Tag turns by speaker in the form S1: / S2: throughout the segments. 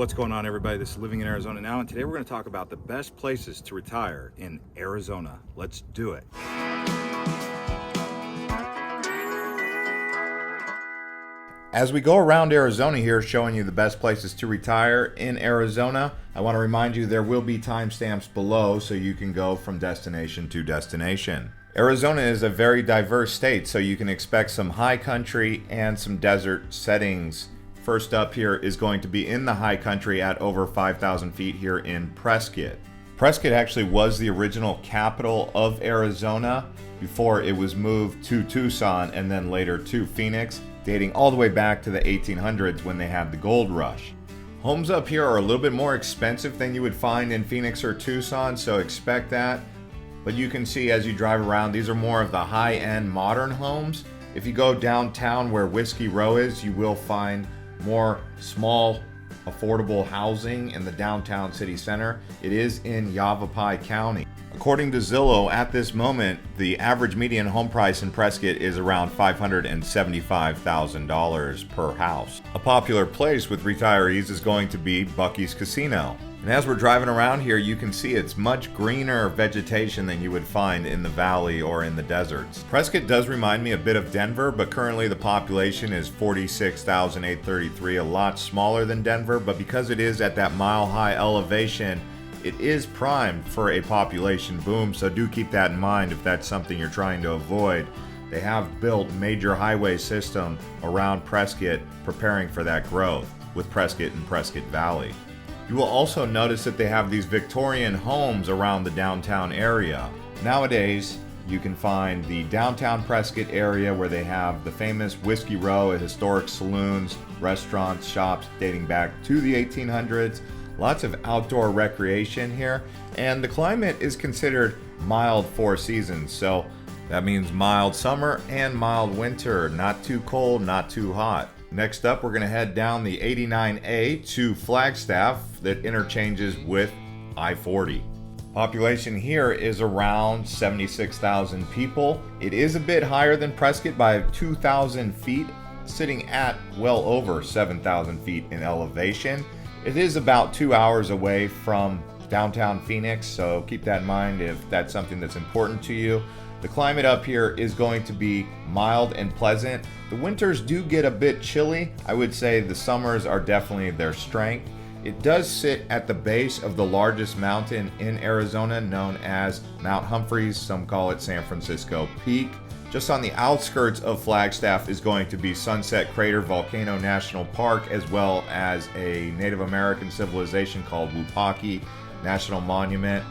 S1: What's going on, everybody? This is Living in Arizona Now, and today we're going to talk about the best places to retire in Arizona. Let's do it. As we go around Arizona here, showing you the best places to retire in Arizona, I want to remind you there will be timestamps below so you can go from destination to destination. Arizona is a very diverse state, so you can expect some high country and some desert settings. First up here is going to be in the high country at over 5,000 feet here in Prescott. Prescott actually was the original capital of Arizona before it was moved to Tucson and then later to Phoenix, dating all the way back to the 1800s when they had the gold rush. Homes up here are a little bit more expensive than you would find in Phoenix or Tucson, so expect that. But you can see as you drive around, these are more of the high-end modern homes. If you go downtown where Whiskey Row is, you will find more small, affordable housing in the downtown city center. It is in Yavapai County. According to Zillow, at this moment, the average median home price in Prescott is around $575,000 per house. A popular place with retirees is going to be Buc-ee's Casino. And as we're driving around here, you can see it's much greener vegetation than you would find in the valley or in the deserts. Prescott does remind me a bit of Denver, but currently the population is 46,833, a lot smaller than Denver, but because it is at that mile-high elevation, it is primed for a population boom, so do keep that in mind if that's something you're trying to avoid. They have built major highway system around Prescott, preparing for that growth with Prescott and Prescott Valley. You will also notice that they have these Victorian homes around the downtown area. Nowadays, you can find the downtown Prescott area where they have the famous Whiskey Row, historic saloons, restaurants, shops dating back to the 1800s. Lots of outdoor recreation here, and the climate is considered mild for seasons, so that means mild summer and mild winter, not too cold, not too hot. Next up, we're going to head down the 89A to Flagstaff that interchanges with I-40. Population here is around 76,000 people. It is a bit higher than Prescott by 2,000 feet, sitting at well over 7,000 feet in elevation. It is about 2 hours away from downtown Phoenix, so keep that in mind if that's something that's important to you. The climate up here is going to be mild and pleasant. The winters do get a bit chilly. I would say the summers are definitely their strength. It does sit at the base of the largest mountain in Arizona, known as Mount Humphreys. Some call it San Francisco Peak. Just on the outskirts of Flagstaff is going to be Sunset Crater Volcano National Park, as well as a Native American civilization called Wupaki National Monument.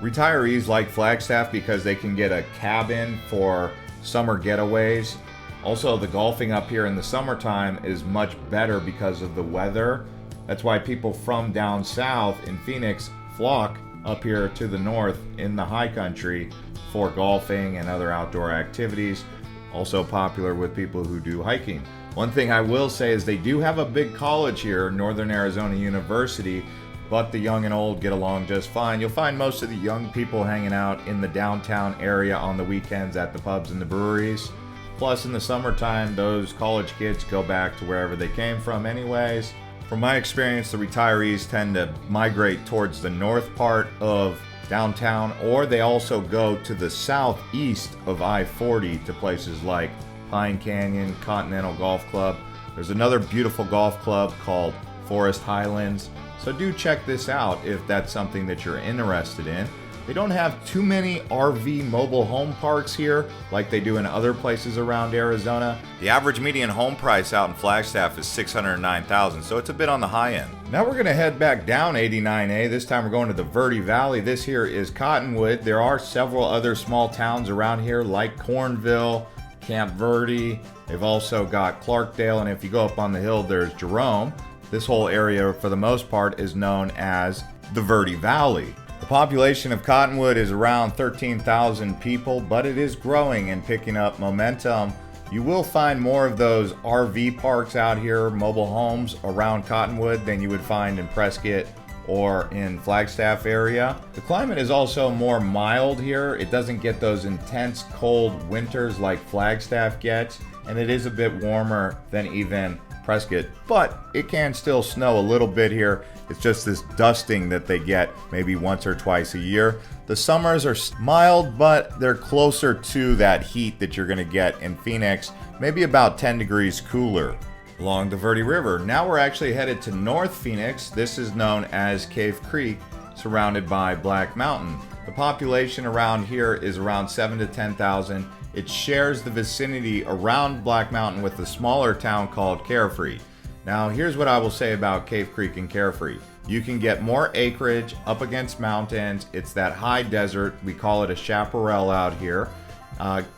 S1: Retirees like Flagstaff because they can get a cabin for summer getaways. Also, the golfing up here in the summertime is much better because of the weather. That's why people from down south in Phoenix flock up here to the north in the high country for golfing and other outdoor activities. Also popular with people who do hiking. One thing I will say is they do have a big college here, Northern Arizona University, but the young and old get along just fine. You'll find most of the young people hanging out in the downtown area on the weekends at the pubs and the breweries. Plus, in the summertime, those college kids go back to wherever they came from anyways. From my experience, the retirees tend to migrate towards the north part of downtown, or they also go to the southeast of I-40 to places like Pine Canyon, Continental Golf Club. There's another beautiful golf club called Forest Highlands. So do check this out if that's something that you're interested in. They don't have too many RV mobile home parks here like they do in other places around Arizona. The average median home price out in Flagstaff is $609,000, so it's a bit on the high end. Now we're going to head back down 89A. This time we're going to the Verde Valley. This here is Cottonwood. There are several other small towns around here like Cornville, Camp Verde. They've also got Clarkdale, and if you go up on the hill, there's Jerome. This whole area, for the most part, is known as the Verde Valley. The population of Cottonwood is around 13,000 people, but it is growing and picking up momentum. You will find more of those RV parks out here, mobile homes around Cottonwood, than you would find in Prescott or in Flagstaff area. The climate is also more mild here. It doesn't get those intense cold winters like Flagstaff gets, and it is a bit warmer than even Prescott, but it can still snow a little bit here. It's just this dusting that they get maybe once or twice a year. The summers are mild, but they're closer to that heat that you're going to get in Phoenix, maybe about 10 degrees cooler. Along the Verde River, now we're actually headed to North Phoenix. This is known as Cave Creek, surrounded by Black Mountain. The population around here is around 7,000 to 10,000. It shares the vicinity around Black Mountain with a smaller town called Carefree. Now here's what I will say about Cave Creek and Carefree. You can get more acreage up against mountains. It's that high desert. We call it a chaparral out here.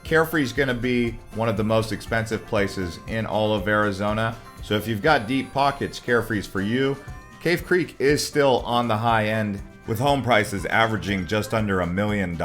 S1: Carefree is going to be one of the most expensive places in all of Arizona. So if you've got deep pockets, Carefree's for you. Cave Creek is still on the high end, with home prices averaging just under $1 million,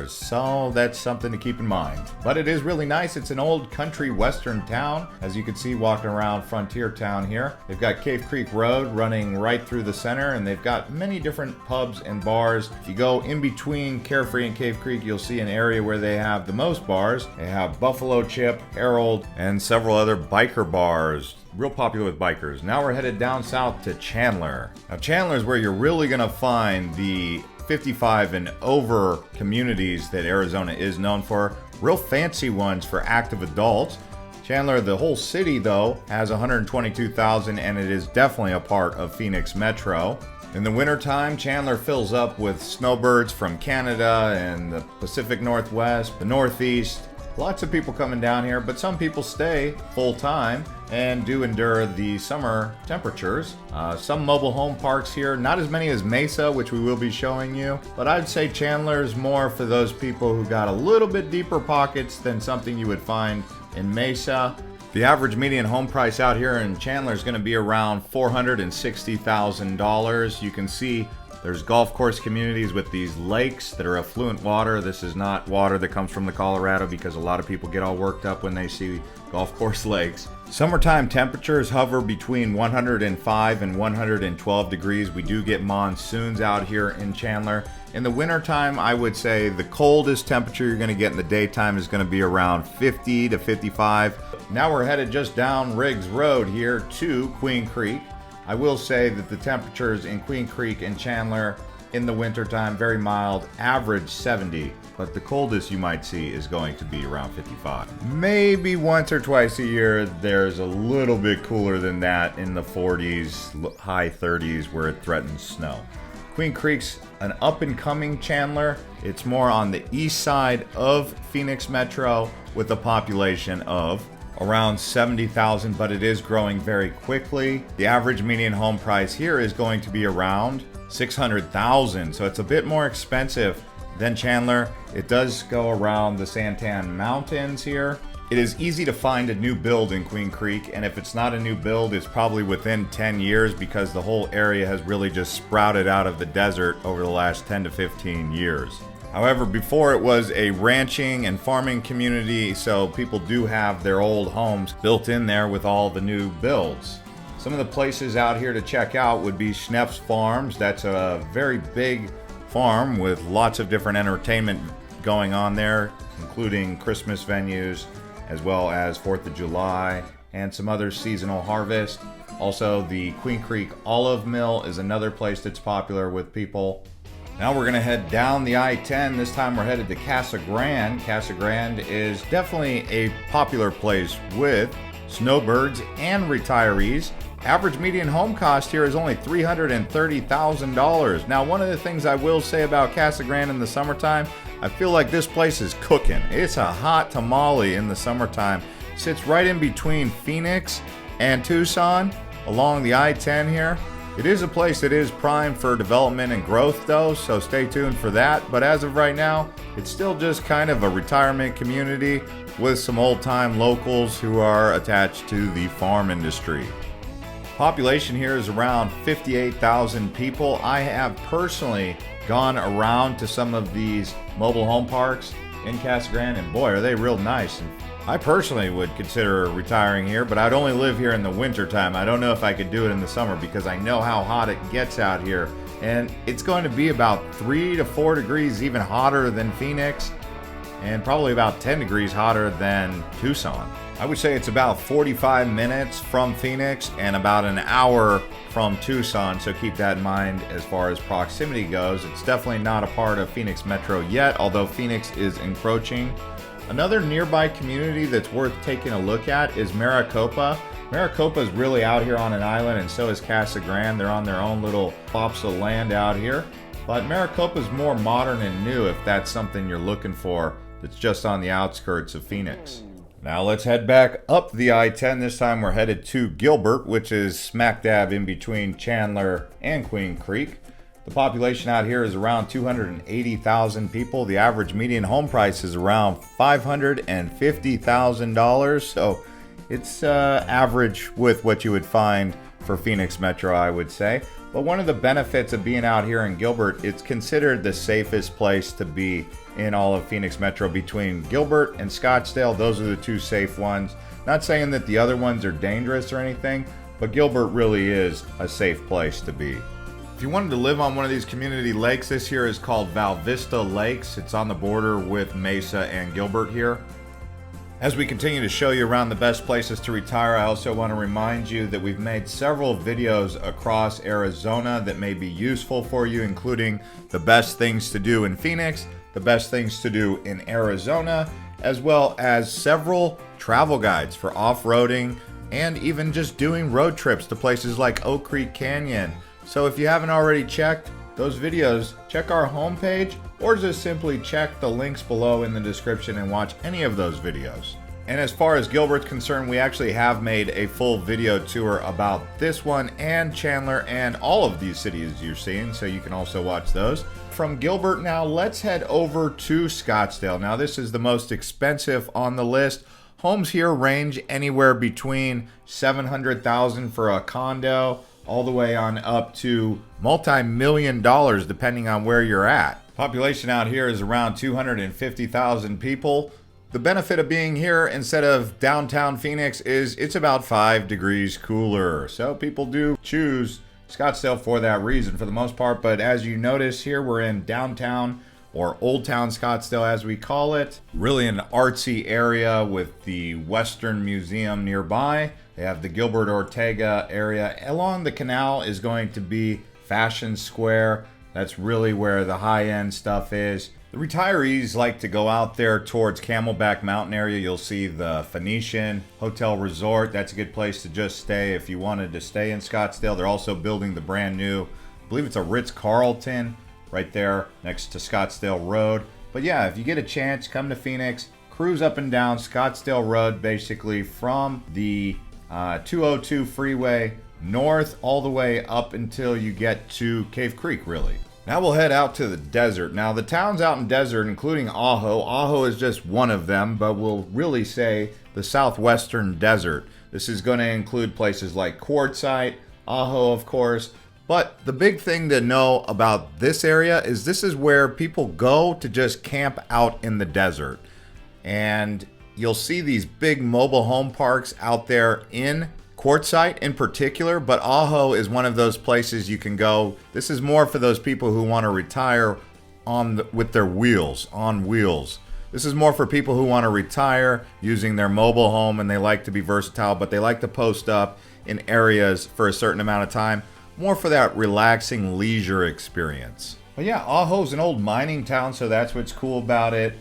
S1: so that's something to keep in mind. But it is really nice. It's an old country western town, as you can see walking around Frontier Town here. They've got Cave Creek Road running right through the center, and they've got many different pubs and bars. If you go in between Carefree and Cave Creek, you'll see an area where they have the most bars. They have Buffalo Chip, Herald, and several other biker bars. Real popular with bikers. Now we're headed down south to Chandler. Now Chandler is where you're really gonna find the 55 and over communities that Arizona is known for. Real fancy ones for active adults. Chandler, the whole city though, has 122,000 and it is definitely a part of Phoenix Metro. In the wintertime, Chandler fills up with snowbirds from Canada and the Pacific Northwest, the Northeast. Lots of people coming down here, but some people stay full time and do endure the summer temperatures. Some mobile home parks here, not as many as Mesa, which we will be showing you, but I'd say Chandler is more for those people who got a little bit deeper pockets than something you would find in Mesa. The average median home price out here in Chandler is going to be around $460,000. You can see there's golf course communities with these lakes that are affluent water. This is not water that comes from the Colorado, because a lot of people get all worked up when they see golf course lakes. Summertime temperatures hover between 105 and 112 degrees. We do get monsoons out here in Chandler. In the wintertime, I would say the coldest temperature you're going to get in the daytime is going to be around 50 to 55. Now we're headed just down Riggs Road here to Queen Creek. I will say that the temperatures in Queen Creek and Chandler in the wintertime, very mild, average 70, but the coldest you might see is going to be around 55. Maybe once or twice a year, there's a little bit cooler than that in the 40s, high 30s, where it threatens snow. Queen Creek's an up-and-coming Chandler. It's more on the east side of Phoenix Metro with a population of around 70,000, but it is growing very quickly. The average median home price here is going to be around 600,000, so it's a bit more expensive than Chandler. It does go around the Santan Mountains here. It is easy to find a new build in Queen Creek, and if it's not a new build, it's probably within 10 years because the whole area has really just sprouted out of the desert over the last 10 to 15 years. However, before it was a ranching and farming community, so people do have their old homes built in there with all the new builds. Some of the places out here to check out would be Schneff's Farms. That's a very big farm with lots of different entertainment going on there, including Christmas venues, as well as 4th of July and some other seasonal harvest. Also, the Queen Creek Olive Mill is another place that's popular with people. Now we're going to head down the I-10. This time we're headed to Casa Grande. Casa Grande is definitely a popular place with snowbirds and retirees. Average median home cost here is only $330,000. Now, one of the things I will say about Casa Grande in the summertime, I feel like this place is cooking. It's a hot tamale in the summertime. It sits right in between Phoenix and Tucson along the I-10 here. It is a place that is primed for development and growth though, so stay tuned for that. But as of right now, it's still just kind of a retirement community with some old-time locals who are attached to the farm industry. Population here is around 58,000 people. I have personally gone around to some of these mobile home parks in Casa Grande, and boy, are they real nice. And I personally would consider retiring here, but I'd only live here in the winter time. I don't know if I could do it in the summer because I know how hot it gets out here. And it's going to be about 3 to 4 degrees even hotter than Phoenix. and probably about 10 degrees hotter than Tucson. I would say it's about 45 minutes from Phoenix and about an hour from Tucson, so keep that in mind as far as proximity goes. It's definitely not a part of Phoenix Metro yet, although Phoenix is encroaching. Another nearby community that's worth taking a look at is Maricopa. Maricopa is really out here on an island, and so is Casa Grande. They're on their own little plops of land out here. But Maricopa is more modern and new if that's something you're looking for that's just on the outskirts of Phoenix. Now let's head back up the I-10. This time we're headed to Gilbert, which is smack dab in between Chandler and Queen Creek. The population out here is around 280,000 people. The average median home price is around $550,000. So it's average with what you would find for Phoenix Metro, I would say. But one of the benefits of being out here in Gilbert, it's considered the safest place to be in all of Phoenix Metro. Between Gilbert and Scottsdale, those are the two safe ones. Not saying that the other ones are dangerous or anything, but Gilbert really is a safe place to be. If you wanted to live on one of these community lakes, this here is called Val Vista Lakes. It's on the border with Mesa and Gilbert here. As we continue to show you around the best places to retire, I also want to remind you that we've made several videos across Arizona that may be useful for you, including the best things to do in Phoenix, the best things to do in Arizona, as well as several travel guides for off-roading and even just doing road trips to places like Oak Creek Canyon. So if you haven't already checked those videos, check our homepage or just simply check the links below in the description and watch any of those videos. And as far as Gilbert's concerned, we actually have made a full video tour about this one and Chandler and all of these cities you're seeing, so you can also watch those. From Gilbert now, let's head over to Scottsdale. Now this is the most expensive on the list. Homes here range anywhere between $700,000 for a condo all the way on up to multi-million dollars depending on where you're at. Population out here is around 250,000 people. The benefit of being here instead of downtown Phoenix is it's about 5 degrees cooler. So people do choose Scottsdale for that reason for the most part. But as you notice here, we're in downtown or Old Town Scottsdale as we call it. Really an artsy area with the Western Museum nearby. They have the Gilbert Ortega area. Along the canal is going to be Fashion Square. That's really where the high-end stuff is. The retirees like to go out there towards Camelback Mountain area. You'll see the Phoenician Hotel Resort. That's a good place to just stay if you wanted to stay in Scottsdale. They're also building the brand new, I believe it's a Ritz-Carlton right there next to Scottsdale Road. But yeah, if you get a chance, come to Phoenix, cruise up and down Scottsdale Road, basically from the 202 freeway north all the way up until you get to Cave Creek, really. Now we'll head out to the desert. Now the towns out in desert, including Ajo. Ajo is just one of them, but we'll really say the southwestern desert. This is going to include places like Quartzsite, Ajo, of course. But the big thing to know about this area is this is where people go to just camp out in the desert. And you'll see these big mobile home parks out there in Quartzsite in particular, but Ajo is one of those places you can go. This is more for those people who want to retire with their wheels, on wheels. This is more for people who want to retire using their mobile home and they like to be versatile, but they like to post up in areas for a certain amount of time, more for that relaxing leisure experience. But yeah, Ajo's an old mining town, so that's what's cool about it.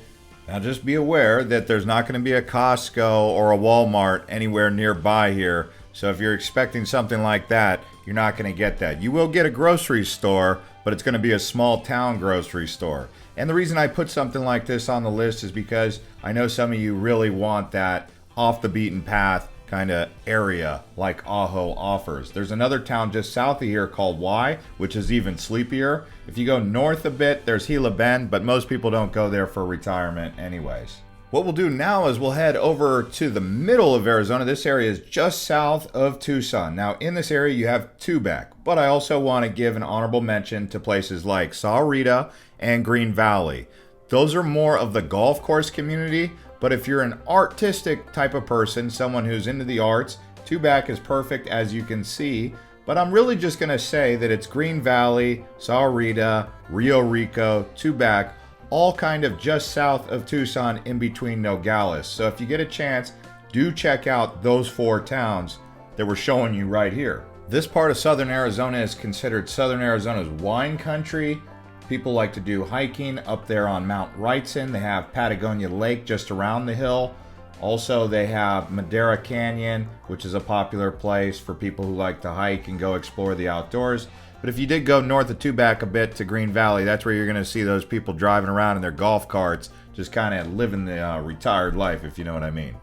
S1: Now just be aware that there's not going to be a Costco or a Walmart anywhere nearby here. So if you're expecting something like that, you're not going to get that. You will get a grocery store, but it's going to be a small town grocery store. And the reason I put something like this on the list is because I know some of you really want that off the beaten path kind of area like Ajo offers. There's another town just south of here called Y, which is even sleepier. If you go north a bit, there's Gila Bend, but most people don't go there for retirement anyways. What we'll do now is we'll head over to the middle of Arizona. This area is just south of Tucson. Now in this area you have Tubac, but I also want to give an honorable mention to places like Sahuarita and Green Valley. Those are more of the golf course community, but if you're an artistic type of person, someone who's into the arts, Tubac is perfect as you can see. But I'm really just going to say that it's Green Valley, Sahuarita, Rio Rico, Tubac. all kind of just south of Tucson in between Nogales. So if you get a chance, do check out those 4 towns that we're showing you right here. This part of southern Arizona is considered southern Arizona's wine country. People like to do hiking up there on Mount Wrightson. They have Patagonia Lake just around the hill. Also, they have Madera Canyon, which is a popular place for people who like to hike and go explore the outdoors. But if you did go north of Tubac a bit to Green Valley, that's where you're going to see those people driving around in their golf carts, just kind of living the retired life, if you know what I mean.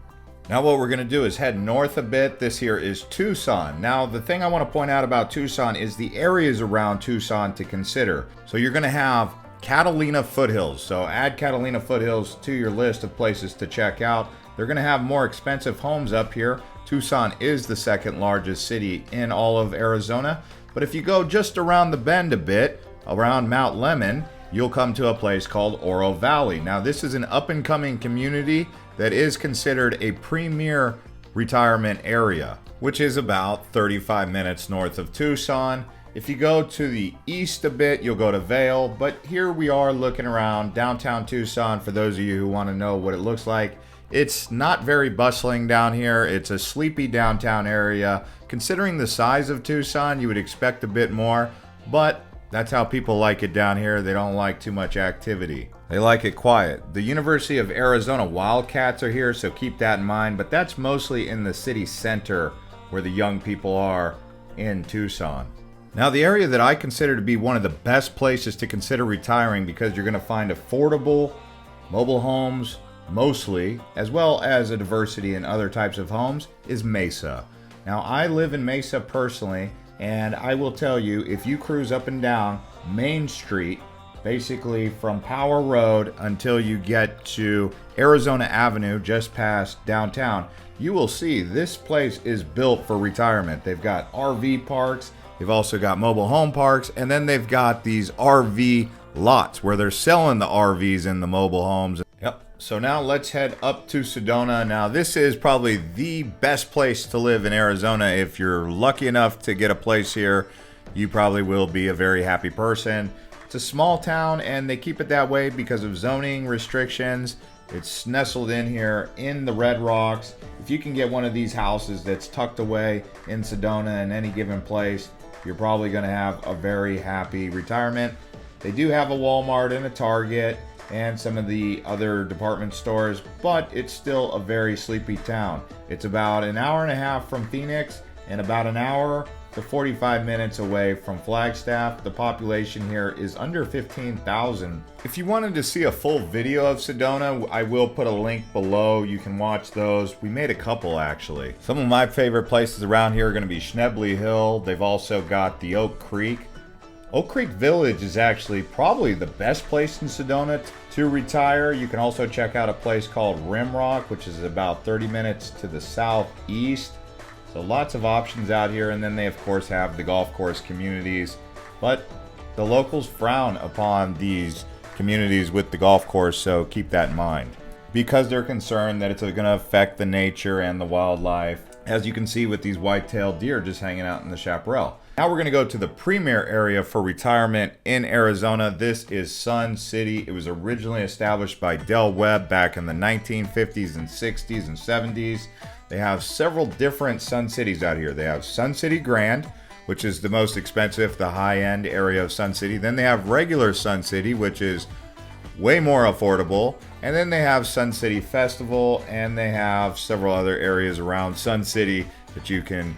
S1: Now what we're going to do is head north a bit. This here is Tucson. Now the thing I want to point out about Tucson is the areas around Tucson to consider. So you're going to have Catalina Foothills. So add Catalina Foothills to your list of places to check out. They're going to have more expensive homes up here. Tucson is the second largest city in all of Arizona. But if you go just around the bend a bit, around Mount Lemmon, you'll come to a place called Oro Valley. Now this is an up-and-coming community that is considered a premier retirement area, which is about 35 minutes north of Tucson. If you go to the east a bit, you'll go to Vail, but here we are looking around downtown Tucson. For those of you who want to know what it looks like, it's not very bustling down here. It's a sleepy downtown area. Considering the size of Tucson, you would expect a bit more, but that's how people like it down here. They don't like too much activity. They like it quiet. The University of Arizona Wildcats are here, so keep that in mind, but that's mostly in the city center where the young people are in Tucson. Now, the area that I consider to be one of the best places to consider retiring, because you're going to find affordable mobile homes mostly, as well as a diversity in other types of homes, is Mesa. Now, I live in Mesa personally, and I will tell you, if you cruise up and down Main Street, basically from Power Road until you get to Arizona Avenue, just past downtown, you will see this place is built for retirement. They've got RV parks, they've also got mobile home parks, and then they've got these RV lots where they're selling the RVs and the mobile homes. Yep. So now let's head up to Sedona. Now this is probably the best place to live in Arizona. If you're lucky enough to get a place here, you probably will be a very happy person. It's a small town and they keep it that way because of zoning restrictions. It's nestled in here in the Red Rocks. If you can get one of these houses that's tucked away in Sedona in any given place, you're probably going to have a very happy retirement. They do have a Walmart and a Target and some of the other department stores, but it's still a very sleepy town. It's about an hour and a half from Phoenix and about an hour to 45 minutes away from Flagstaff. The population here is under 15,000. If you wanted to see a full video of Sedona, I will put a link below. You can watch those. We made a couple actually. Some of my favorite places around here are going to be Schnebly Hill. They've also got the Oak Creek. Oak Creek Village is actually probably the best place in Sedona to retire. You can also check out a place called Rimrock, which is about 30 minutes to the southeast. So lots of options out here. And then they of course have the golf course communities, but the locals frown upon these communities with the golf course, so keep that in mind, because they're concerned that it's going to affect the nature and the wildlife, as you can see with these white-tailed deer just hanging out in the chaparral. Now we're going to go to the premier area for retirement in Arizona. This is Sun City. It was originally established by Del Webb back in the 1950s and 60s and 70s. They have several different Sun Cities out here. They have Sun City Grand, which is the most expensive, the high-end area of Sun City. Then they have regular Sun City, which is way more affordable. And then they have Sun City Festival, and they have several other areas around Sun City that you can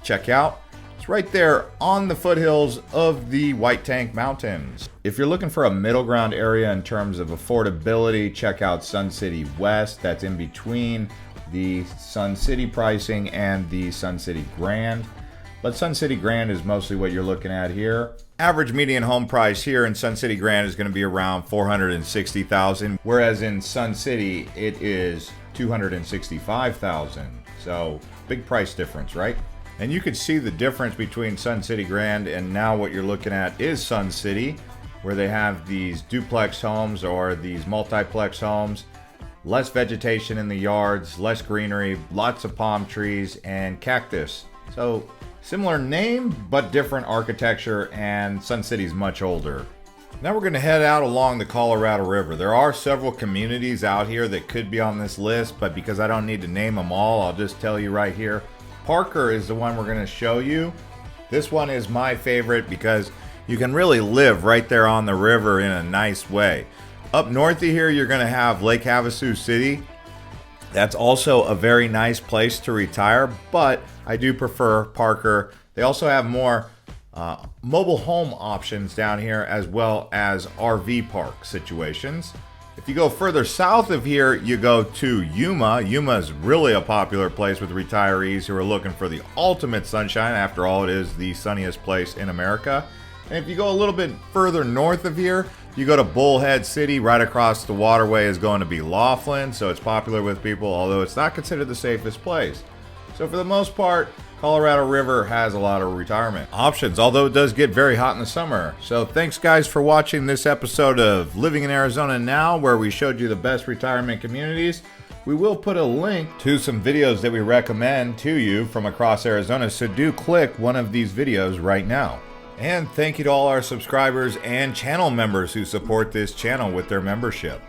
S1: check out. It's right there on the foothills of the White Tank Mountains. If you're looking for a middle ground area in terms of affordability, check out Sun City West. That's in between the Sun City pricing and the Sun City Grand. But Sun City Grand is mostly what you're looking at here. Average median home price here in Sun City Grand is going to be around $460,000, whereas in Sun City it is $265,000. So big price difference, right? And you can see the difference between Sun City Grand and now what you're looking at is Sun City, where they have these duplex homes or these multiplex homes. Less vegetation in the yards, less greenery, lots of palm trees and cactus. So similar name, but different architecture, and Sun City's much older. Now we're going to head out along the Colorado River. There are several communities out here that could be on this list, but because I don't need to name them all, I'll just tell you right here. Parker is the one we're going to show you. This one is my favorite because you can really live right there on the river in a nice way. Up north of here, you're going to have Lake Havasu City. That's also a very nice place to retire, but I do prefer Parker. They also have more mobile home options down here, as well as RV park situations. If you go further south of here, you go to Yuma. Yuma is really a popular place with retirees who are looking for the ultimate sunshine. After all, it is the sunniest place in America. And if you go a little bit further north of here, you go to Bullhead City. Right across the waterway is going to be Laughlin, so it's popular with people, although it's not considered the safest place. So for the most part, Colorado River has a lot of retirement options, although it does get very hot in the summer. So thanks guys for watching this episode of Living in Arizona Now, where we showed you the best retirement communities. We will put a link to some videos that we recommend to you from across Arizona, so do click one of these videos right now. And thank you to all our subscribers and channel members who support this channel with their membership.